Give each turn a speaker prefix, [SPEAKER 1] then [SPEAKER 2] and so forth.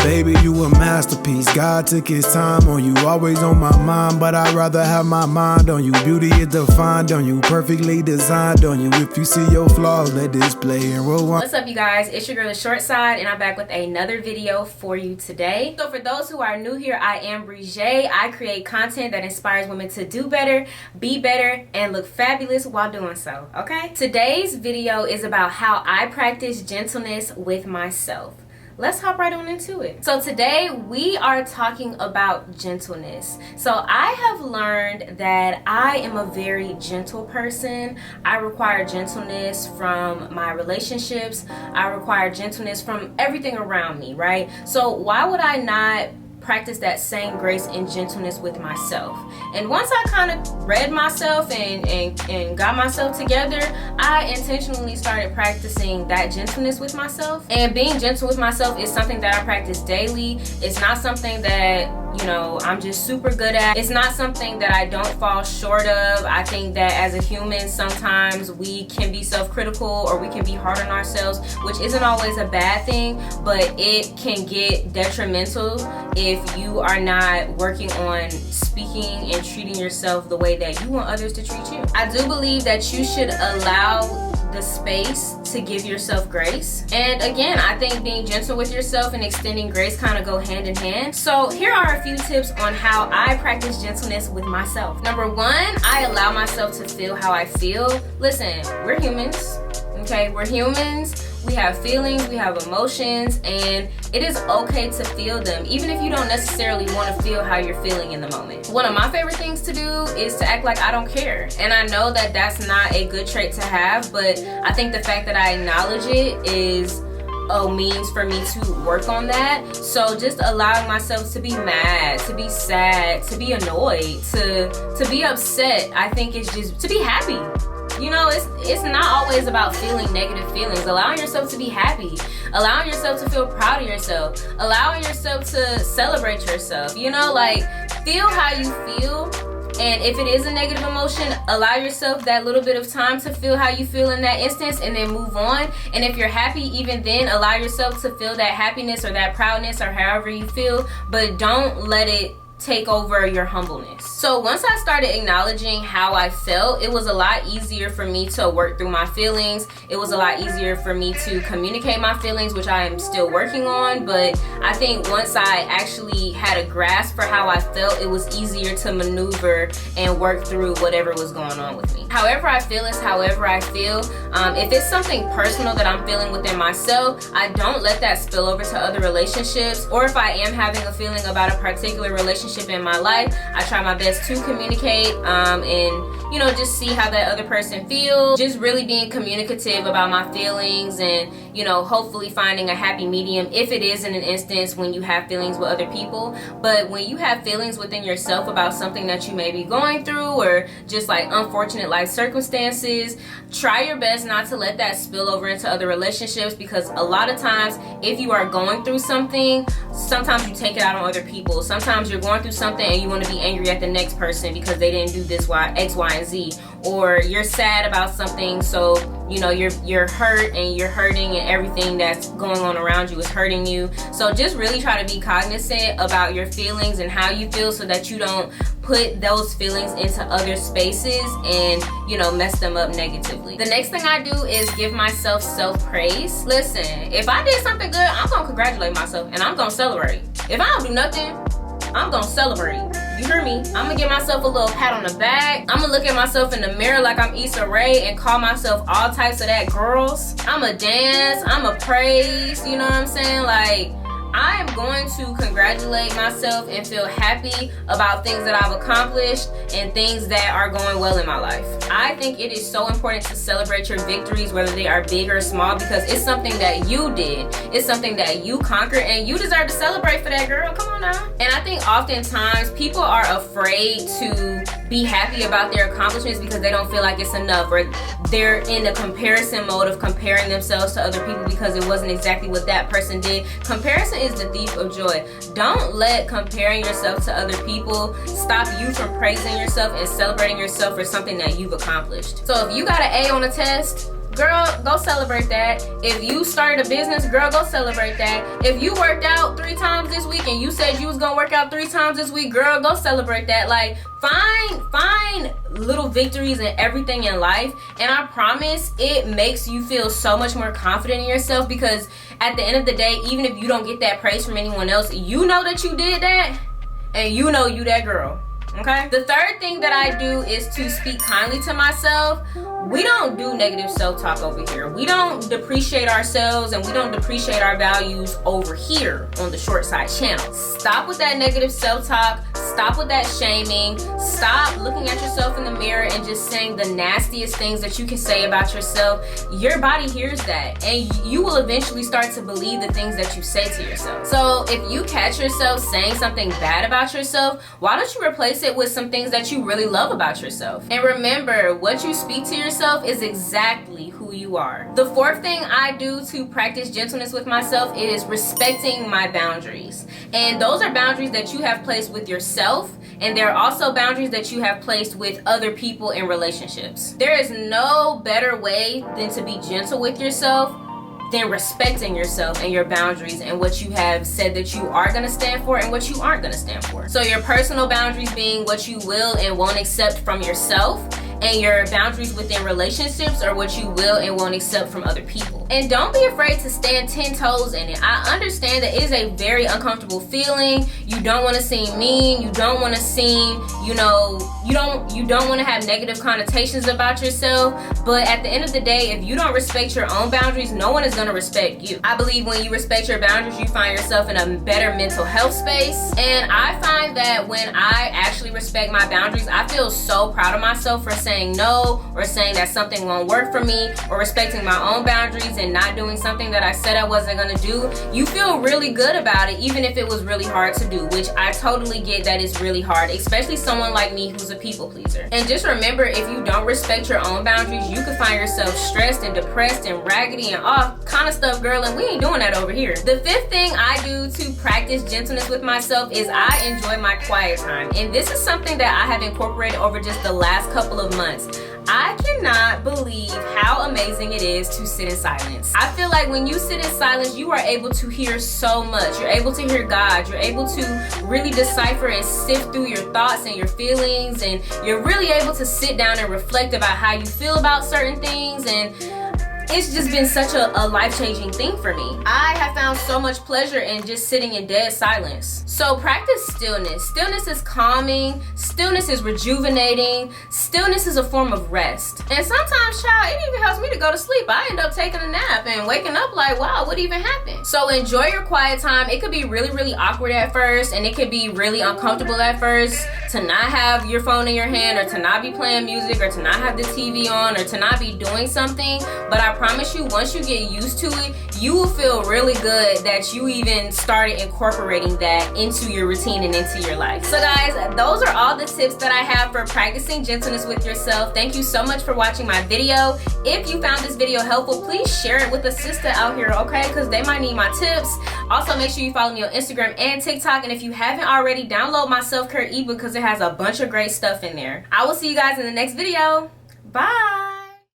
[SPEAKER 1] Baby, you a masterpiece. God took his time on you. Always on my mind, but I'd rather have my mind on you. Beauty is defined on you, perfectly designed on you. If you see your flaws, let this play and roll on.
[SPEAKER 2] What's up, you guys? It's your girl, ShortSide, and I'm back with another video for you today. So for those who are new here, I am Brigitte. I create content that inspires women to do better, be better, and look fabulous while doing so, okay? Today's video is about how I practice gentleness with myself. Let's hop right on into it. So today we are talking about gentleness. So I have learned that I am a very gentle person. I require gentleness from my relationships. I require gentleness from everything around me, right? So why would I not practice that same grace and gentleness with myself? And once I kind of read myself and got myself together, I intentionally started practicing that gentleness with myself. And being gentle with myself is something that I practice daily. It's not something that, you know, I'm just super good at. It's not something that I don't fall short of. I think that as a human, sometimes we can be self-critical or we can be hard on ourselves, which isn't always a bad thing, but it can get detrimental if you are not working on speaking and treating yourself the way that you want others to treat you. I do believe that you should allow the space to give yourself grace. And again, I think being gentle with yourself and extending grace kind of go hand in hand. So here are a few tips on how I practice gentleness with myself. Number one, I allow myself to feel how I feel. Listen, we're humans, okay? We're humans. We have feelings, we have emotions, and it is okay to feel them, even if you don't necessarily want to feel how you're feeling in the moment. One of my favorite things to do is to act like I don't care. And I know that that's not a good trait to have, but I think the fact that I acknowledge it is a means for me to work on that. So just allowing myself to be mad, to be sad, to be annoyed, to be upset, I think it's just to be happy. You know, it's not always about feeling negative feelings. Allowing yourself to be happy, allowing yourself to feel proud of yourself, allowing yourself to celebrate yourself, you know, like feel how you feel. And if it is a negative emotion, allow yourself that little bit of time to feel how you feel in that instance and then move on. And if you're happy, even then, allow yourself to feel that happiness or that proudness or however you feel, but don't let it take over your humbleness. So once I started acknowledging how I felt, it was a lot easier for me to work through my feelings. It was a lot easier for me to communicate my feelings, which I am still working on. But I think once I actually had a grasp for how I felt, it was easier to maneuver and work through whatever was going on with me. However I feel is however I feel. If it's something personal that I'm feeling within myself, I don't let that spill over to other relationships. Or if I am having a feeling about a particular relationship in my life, I try my best to communicate and, you know, just see how that other person feels. Just really being communicative about my feelings and, you know, hopefully finding a happy medium if it is in an instance when you have feelings with other people. But when you have feelings within yourself about something that you may be going through or just like unfortunate life circumstances, try your best not to let that spill over into other relationships, because a lot of times if you are going through something, sometimes you take it out on other people. Sometimes you're going through something and you want to be angry at the next person because they didn't do this, X, Y, and Z. Or you're sad about something, so you know you're hurt and you're hurting and everything that's going on around you is hurting you. So just really try to be cognizant about your feelings and how you feel so that you don't put those feelings into other spaces and, you know, mess them up negatively. The next thing I do is give myself self-praise. Listen, if I did something good, I'm gonna congratulate myself and I'm gonna celebrate. If I don't do nothing, I'm gonna celebrate. You hear me? I'm gonna give myself a little pat on the back. I'm gonna look at myself in the mirror like I'm Issa Rae and call myself all types of that girls. I'ma dance, I'ma praise, you know what I'm saying? Like, I am going to congratulate myself and feel happy about things that I've accomplished and things that are going well in my life. I think it is so important to celebrate your victories, whether they are big or small, because it's something that you did. It's something that you conquered and you deserve to celebrate for that, girl. Come on now. And I think oftentimes people are afraid to be happy about their accomplishments because they don't feel like it's enough, or they're in the comparison mode of comparing themselves to other people because it wasn't exactly what that person did. Comparison is the thief of joy. Don't let comparing yourself to other people stop you from praising yourself and celebrating yourself for something that you've accomplished. So if you got an A on a test, girl, go celebrate that. If you started a business, girl, go celebrate that. If you worked out 3 times and you said you was gonna work out 3 times this week, girl, go celebrate that. Like, find little victories in everything in life, and I promise it makes you feel so much more confident in yourself, because at the end of the day, even if you don't get that praise from anyone else, you know that you did that, and you know you that girl. Okay? The third thing that I do is to speak kindly to myself. We don't do negative self-talk over here. We don't depreciate ourselves, and we don't depreciate our values over here on the ShortSide channel. Stop with that negative self-talk. Stop with that shaming. Stop looking at yourself in the mirror and just saying the nastiest things that you can say about yourself. Your body hears that, and you will eventually start to believe the things that you say to yourself. So if you catch yourself saying something bad about yourself, why don't you replace it with some things that you really love about yourself? And remember, what you speak to yourself is exactly who you are. The fourth thing I do to practice gentleness with myself is respecting my boundaries. And those are boundaries that you have placed with yourself, and there are also boundaries that you have placed with other people in relationships. There is no better way than to be gentle with yourself than respecting yourself and your boundaries and what you have said that you are going to stand for and what you aren't going to stand for. So your personal boundaries being what you will and won't accept from yourself, and your boundaries within relationships are what you will and won't accept from other people. And don't be afraid to stand 10 toes in it. I understand that it is a very uncomfortable feeling. You don't want to seem mean. You don't want to seem, you don't want to have negative connotations about yourself. But at the end of the day, if you don't respect your own boundaries, no one is going to respect you. I believe when you respect your boundaries, you find yourself in a better mental health space. And I find that when I actually respect my boundaries, I feel so proud of myself for saying no, or saying that something won't work for me, or respecting my own boundaries and not doing something that I said I wasn't going to do. You feel really good about it, even if it was really hard to do, which I totally get that is really hard, especially someone like me who's a people pleaser. And just remember, if you don't respect your own boundaries, you could find yourself stressed and depressed and raggedy and all kind of stuff, girl, and we ain't doing that over here. The fifth thing I do to practice gentleness with myself is I enjoy my quiet time. And this is something that I have incorporated over just the last couple of months. I cannot believe how amazing it is to sit in silence. I feel like when you sit in silence, you are able to hear so much. You're able to hear God. You're able to really decipher and sift through your thoughts and your feelings, and you're really able to sit down and reflect about how you feel about certain things, and it's just been such a life-changing thing for me. I have found so much pleasure in just sitting in dead silence. So practice stillness. Stillness is calming. Stillness is rejuvenating. Stillness is a form of rest. And sometimes, child, it even helps me to go to sleep. I end up taking a nap and waking up like, wow, what even happened? So enjoy your quiet time. It could be really, really awkward at first, and it could be really uncomfortable at first to not have your phone in your hand, or to not be playing music, or to not have the TV on, or to not be doing something. But I promise you, once you get used to it, you will feel really good that you even started incorporating that into your routine and into your life. So guys, those are all the tips that I have for practicing gentleness with yourself. Thank you so much for watching my video. If you found this video helpful, please share it with a sister out here, okay? Because they might need my tips. Also, make sure you follow me on Instagram and TikTok. And if you haven't already, download my self-care ebook because it has a bunch of great stuff in there. I will see you guys in the next video. Bye.